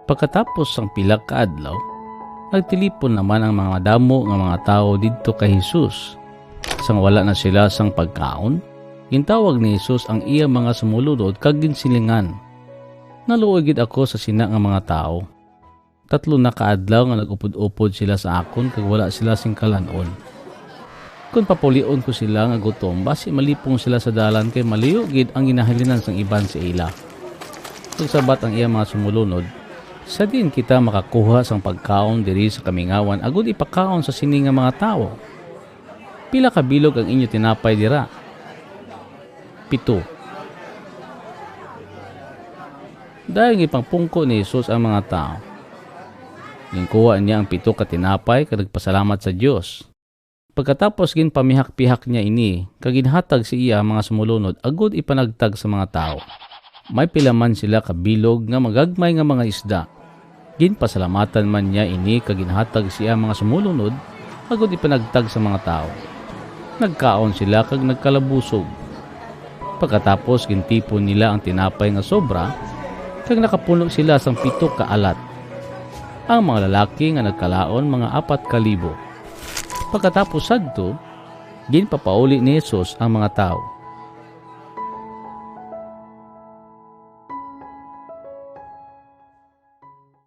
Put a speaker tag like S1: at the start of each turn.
S1: Pagkatapos ang pila ka adlaw, nagtilipon naman ang mga madamo nga mga tao didto kay Hesus. Sang wala na sila sang pagkaon, gintawag ni Hesus ang iya mga sumulunod kag ginsilingan. Naluoy gid ako sa sina nga mga tao. 3 na kaadlaw nga nagupod-upod sila sa akon kag wala sila sing kalanon. Kung papulion ko sila nga gutom, basi malipong sila sa dalan kay maliyo gid ang ginahalinan sang iban sa ila. Kung sabat ang iya mga sumulunod, sa din kita makakuha sang pagkaon diri sa kamingawan agud ipakaon sa sini nga mga tao. Pila ka bilog ang inyo tinapay dira? 7. Dahil ipangpungko ni Hesus ang mga tao, ginkuha niya ang 7 ka tinapay kag nagpasalamat sa Dios. Pagkatapos ginpamihak-pihak niya ini, kag ginhatag sa iya mga sumulunod agud ipanagtag sa mga tao. May pilaman sila kabilog nga magagmay nga mga isda. Ginpasalamatan man niya ini kag ginhatag siya mga sumulunod agud ipanagtag sa mga tao. Nagkaon sila kag nagkalabusog. Pagkatapos gintipon nila ang tinapay nga sobra kag nakapuno sila sang 7 ka alat. Ang mga lalaki nga nagkalaon mga 4,000. Pagkatapos sadto, ginpapauli ni Hesus ang mga tao.